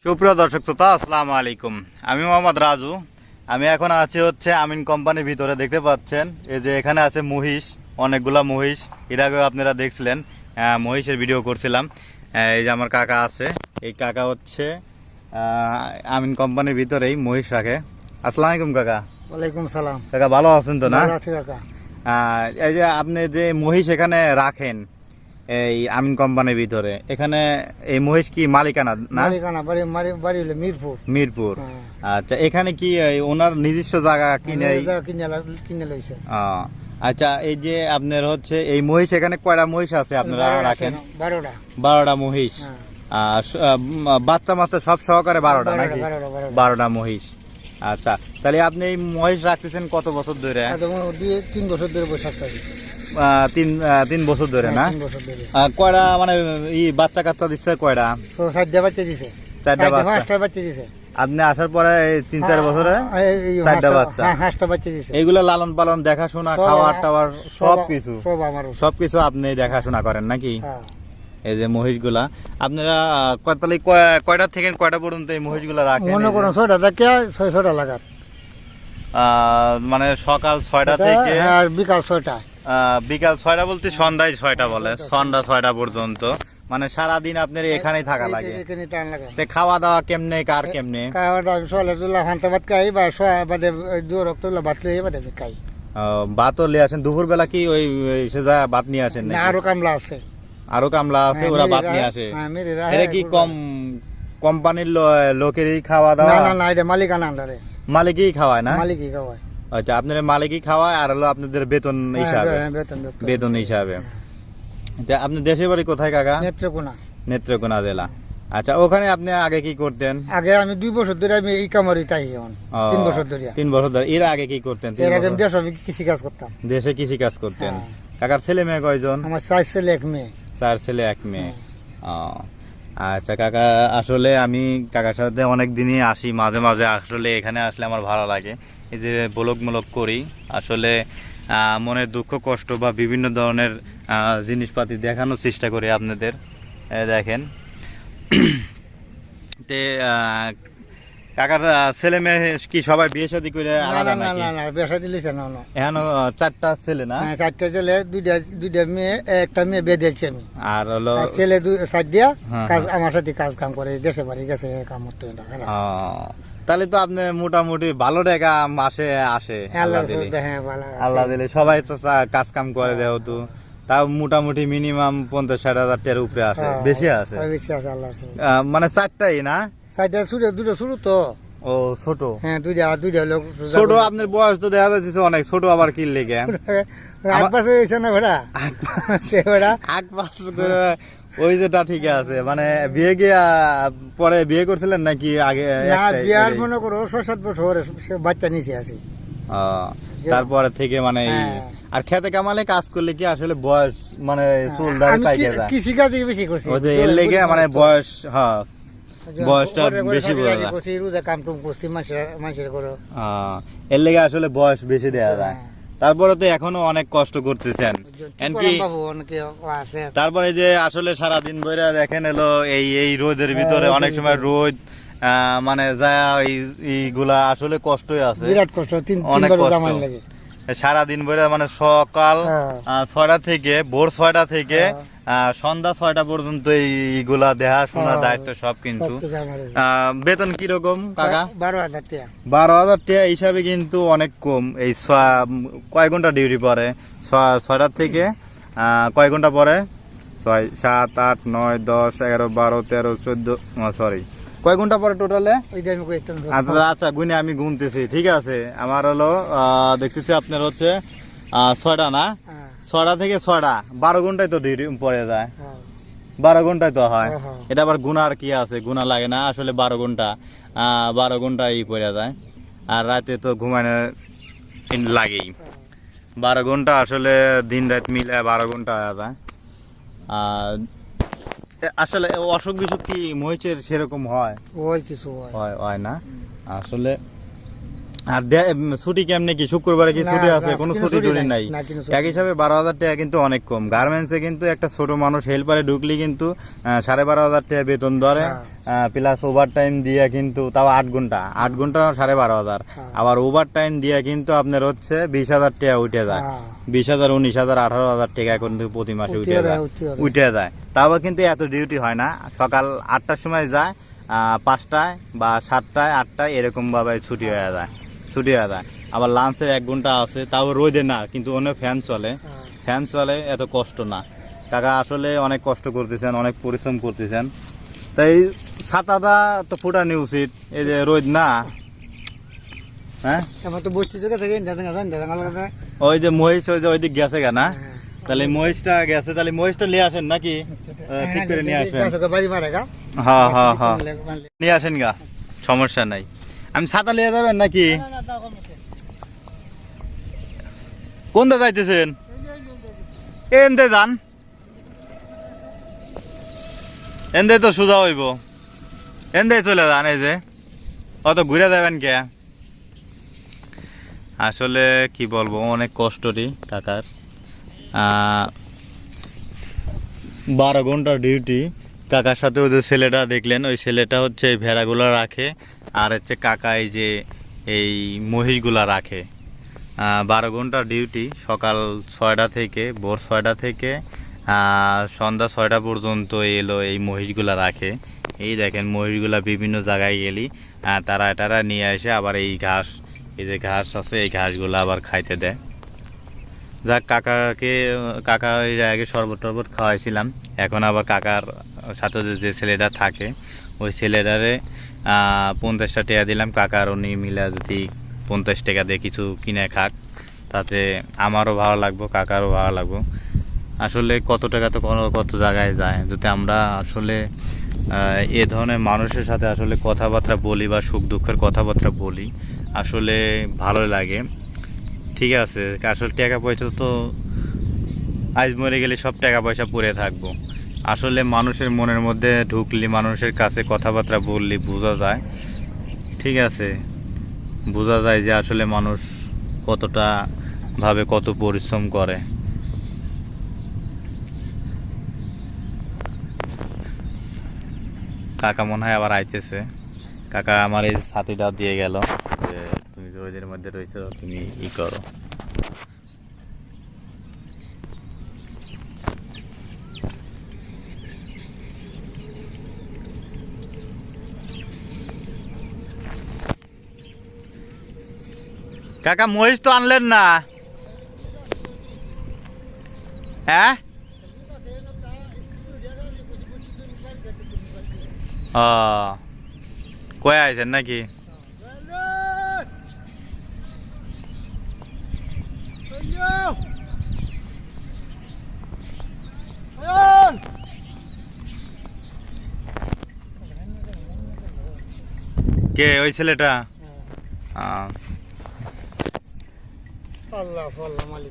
সুপ্রিয় দর্শক শ্রোতা, আসসালামু আলাইকুম। আমি মোহাম্মদ রাজু। আমি এখন আছি আমিন কোম্পানির ভিতরে। দেখতে পাচ্ছেন এই যে এখানে আছে মহিষ, অনেকগুলা মহিষ। এর আগেও আপনারা দেখছিলেন, মহিষের ভিডিও করছিলাম। এই যে আমার কাকা আছে, এই কাকা আমিন কোম্পানির ভিতরেই মহিষ রাখে। আসসালামু আলাইকুম কাকা। ওয়ালাইকুম সালাম। কাকা ভালো আছেন তো? না, ভালো আছি কাকা। এই যে আপনি যে মহিষ এখানে রাখেন এই আমিন কোম্পানির ভিতরে, এখানে এই মহিষ কি মালিকানা? না, মালিকানা বাড়ি হলো মিরপুর। মিরপুর। হ্যাঁ। আচ্ছা, এখানে কি ওনার নিজস্ব জায়গা কিনে? কিনে লইছে। আচ্ছা, এই যে আপনার এই মহিষ, এখানে কয়টা মহিষ আছে আপনারা রাখেন? 12টা। 12টা মহিষ। বাচ্চা মাত্র সব সহকারে 12টা নাকি? 12টা মহিষ। আচ্ছা, তাহলে আপনি এই মহিষ রাখতেছেন কত বছর ধরে? 3 বছর ধরে বসে থাকি। 3 বছর ধরে না? 3 বছর ধরে। কয়টা মানে বাচ্চা কাচ্চা দিচ্ছে কয়টা? 4টা বাচ্চা দিছে। 4টা বাচ্চা। 5টা বাচ্চা দিছে। আপনি আসার পরে 3-4 বছরে 4টা বাচ্চা। হ্যাঁ, 5টা বাচ্চা দিছে। এইগুলো লালন পালন, দেখাশোনা, খাওয়ার টাওয়ার সবকিছু সব আপনি দেখাশোনা করেন নাকি? হ্যাঁ। এই যে মহিষগুলা আপনারা কয়টা থেকে কয়টা পর্যন্ত এই মহিষগুলা রাখেন? মনে করুন 6টা থেকে 6টা লাগাত। মানে সকাল 6টা থেকে আর বিকাল 6টা। বিকাল 6টা বলতে সন্ধ্যায় 6টা বলে, সন্ধ্যা 6টা পর্যন্ত। মানে সারাদিন আপনার এখানেই থাকা লাগে। এখানে টান লাগে। তে খাওয়া দাওয়া কেমনে, কার কেমনে? খাওয়া দাওয়া সকালে তুলা হান্তা ভাত খাই, বা সোয়া বাদে দূর তুলা ভাত খাই, বাদে খাই। ভাতও নিয়ে আসেন? দুপুর বেলা কি ওই সে যা ভাত নিয়ে আসেন না, নাকি? আরো কামলা আছে। আরো কামলা আছে, ওরা ভাত নিয়ে আসে? এটা কি কোম্পানির লোকেরই খাওয়া দাওয়া? না না, এটা মালিকানা আন্ডারে। মালিকই খাওয়ায় না? মালিকই খাওয়ায়। আচ্ছা, আপনার মালিকই খাওয়ায়, আর হলো আপনাদের বেতন হিসাবে? বেতন হিসাবে। আপনি দেশের বাড়ি কোথায় কাকা? নেত্রকোনা। নেত্রকোনা জেলা। আচ্ছা, ওখানে আপনি আগে কি করতেন? আগে আমি 2 বছর ধরে আমি এই কামারি তাই। 3 বছর ধরে। 3 বছর ধরে। এর আগে কি করতেন? এর আগে আমি দেশে কৃষি কাজ করতাম। দেশে কৃষি কাজ করতেন। হ্যাঁ। কাকার ছেলে মেয়ে কয়জন? আমার 4 ছেলে 1 মেয়ে। 4 ছেলে 1 মেয়ে। আচ্ছা কাকা, আসলে আমি কাকার সাথে অনেক দিনই আসি, মাঝে মাঝে আসলে এখানে আসলে আমার ভালো লাগে। এই যে ব্লগ করি, আসলে মনের দুঃখ কষ্ট বা বিভিন্ন ধরনের জিনিসপাতি দেখানোর চেষ্টা করি আপনাদের। দেখেন তে কাকার ছেলে মেয়ে কি সবাই বিয়ে শাদী করে আলাদা নাকি? না, বিয়ে শাদী লইছে না। এখনো 4টা ছেলে না? 4টা ছেলে, 2টা মেয়ে, একটা মেয়ে বিয়ে দিয়েছি আমি। আর হলো ছেলে 4 দিয়া হ্যাঁ, কাজ আমার সাথে কাম করে, দেশে বাড়ি গেছে কাম করতে। তাহলে তো আপনি মোটামুটি ভালো টাকা মাসে আসে। আল্লাহ আল্লাহ দিলে সবাই তো কাজ কাম করে যেহেতু, তাও মোটামুটি মিনিমাম 50-60 হাজার টাকার উপরে আসে। বেশি আসে? বেশি আছে আল্লাহ। মানে 4টাই না? 4টা ছোট, 2টা ছোট তো। ও ছোট। হ্যাঁ, 2টা লোক ছোট। আপনার বয়স তো দেখা যাচ্ছে অনেক ছোট, আবার কি লেগে 8 বছর হয়েছে না ভেড়া? 8 বছর ধরে ওই যেটা ঠিক আছে। মানে বিয়ে গিয়া পরে বিয়ে করছিলেন নাকি আগে? না, বিয়ার মনে করো 6-7 বছর বাচ্চা নিচে আছে। তারপরে থেকে মানে আর খেতে কামালে কাজ করলে কি আসলে বয়স মানে চুল দাড়ি পাইকে যায়? কৃষি কাজ বেশি করছি এর লেগে মানে বয়স, হ্যাঁ, বয়সটা বেশি বোঝা যায়। রোজা কাম টুম করছি মানুষের করো, এর লেগে আসলে বয়স বেশি দেওয়া যায়। তারপরে তো এখনো অনেক কষ্ট করতেছেন এমনকি। তারপরে যে আসলে সারাদিন বইরা দেখেন এলো এই রোদের ভিতরে, অনেক সময় রোদ মানে যায়, এইগুলা আসলে কষ্টই আছে, বিরাট কষ্ট। অনেক কষ্ট সারাদিন বইরা, মানে সকাল 6টা থেকে, ভোর 6টা থেকে সন্ধ্যা 6টা পর্যন্ত এইগুলা দেখাশোনা দায়িত্ব সব। কিন্তু বেতন কিরকম কাকা? 12,000 টাকা। 12,000 টাকা হিসাবে কিন্তু অনেক কম। এই কয় ঘন্টা ডিউটি পরে? 6টা থেকে কয় ঘন্টা পরে? 6, 7, 8, 9, 10, 11, 12, 13, 14, সরি, কয় ঘন্টা পরে টোটালে? আচ্ছা গুনে আমি গুনতেছি, ঠিক আছে। আমার হলো দেখতেছি আপনার 6টা না? 6টা থেকে 6টা, 12 ঘন্টায় তো ডিউটি পড়ে যায়। 12 ঘন্টায় তো হয়। এটা আবার গুনার কি আছে? গুনা লাগে না আসলে। 12 ঘন্টা পড়ে যায়। আর রাতে তো ঘুমানো লাগেই। 12 ঘন্টা আসলে দিন রাত মিলে 12 ঘন্টা হয়ে যায়। আসলে অসুখ বিসুখ কি মহিষের সেরকম হয়? ওই কিছু হয় না আসলে। আর ছুটি কেমনে কি শুক্রবারে কি না, ছুটি আছে? না, কোনো কোনো ছুটি ছুটি টুটি নাই, নাই। না, কোনো ছুটি এক হিসাবে 12,000 টাকা কিন্তু অনেক কম। গার্মেন্টসে কিন্তু একটা ছোট মানুষ হেল্পারে ঢুকলে কিন্তু 12,500 টাকা বেতন ধরে, প্লাস ওভার টাইম দিয়ে কিন্তু তাও 8 ঘন্টা 12,500। হ্যাঁ। আবার ওভার টাইম দিয়ে কিন্তু আপনার হচ্ছে 20,000 টাকা উঠে যায়। হ্যাঁ। 20,000, 19,000, 18,000 টাকা এখন থেকে প্রতি মাসে উঠে উঠে যায়, যায়, উঠে যায়। উঠে যায়। তাও কিন্তু এত ডিউটি হয় না। সকাল 8টার সময় যায়, 5টায় বা 7টায় 8টায় এরকম ভাবে ছুটি হয়ে যায়, ছুটি হয়ে যায়। আবার লাঞ্চের 1 ঘন্টা আছে, তাও রোদে না, কিন্তু অনেক ফ্যান চলে, ফ্যান চলে, এত কষ্ট না। কাকা আসলে অনেক কষ্ট করতেছেন, অনেক পরিশ্রম করতেছেন। তাই ছাতাটা তো ফুটানি উচিত, এই যে রোদ না। হ্যাঁ, আমার তো বসতে চোখে থেকে ওই যে মহিষ ওই যে ওইদিক গেছে গা না, তাহলে মহিষটা গেছে, তাহলে মহিষটা নিয়ে আসেন নাকি? ঠিক করে নিয়ে আসেন। বাড়ি মারে গা হ্যাঁ হ্যাঁ হ্যাঁ, নিয়ে আসেন গা, সমস্যা নাই। আমি ছাতা নিয়ে যাবেন নাকি? কোন দা যাইতেছেন? এনদে যান, এনদে তো সোজা হইব, এনদে চলে যান। এই যে অত ঘুরে যাবেন কে? আসলে কি বলবো, অনেক কষ্টরই কাকার। 12 ঘন্টা ডিউটি। কাকার সাথে ওই যে ছেলেটা দেখলেন, ওই ছেলেটা হচ্ছে এই ভেড়াগুলো রাখে, আর হচ্ছে কাকা এই যে এই মহিষগুলা রাখে। 12 ঘন্টা ডিউটি, সকাল 6টা থেকে, ভোর 6টা থেকে সন্ধ্যা 6টা পর্যন্ত এলো এই মহিষগুলা রাখে। এই দেখেন মহিষগুলা বিভিন্ন জায়গায় গেলি তারা নিয়ে আসে, আবার এই ঘাস, এই যে ঘাস আছে এই ঘাসগুলো আবার খাইতে দেয়। যাক, কাকা এর আগে শরবত টরবত খাওয়াইছিলাম, এখন আবার কাকার সাথে যে ছেলেটা থাকে ওই ছেলেটারে 50টা টাকা দিলাম। কাকার উনি মিলে যদি 50 টাকা দিয়ে কিছু কিনে খাক, তাতে আমারও ভালো লাগবো, কাকারও ভালো লাগবো। আসলে কত টাকা তো কত জায়গায় যায়। যদি আমরা আসলে এ ধরনের মানুষের সাথে আসলে কথাবার্তা বলি বা সুখ দুঃখের কথাবার্তা বলি, আসলে ভালো লাগে। ঠিক আছে, আসলে টাকা পয়সা তো আজ মরে গেলে সব টাকা পয়সা পড়ে থাকবো। আসলে মানুষের মনের মধ্যে ঢুকলি, মানুষের কাছে কথাবার্তা বললি বোঝা যায়। ঠিক আছে, বোঝা যায় যে আসলে মানুষ কতটা ভাবে কত পরিশ্রম করে। কাকা মনে হয় আবার আইতেছে। কাকা আমার এই ছাতিটা দিয়ে গেল যে তুমি রোদের মধ্যে রয়েছো, তুমি ই করো। কাকা মহিষ তো আনলেন না? হ্যাঁ, ও কয়ে আইছেন নাকি? কে ওই ছেলেটা? আল্লাহ আল্লাহ মালিক।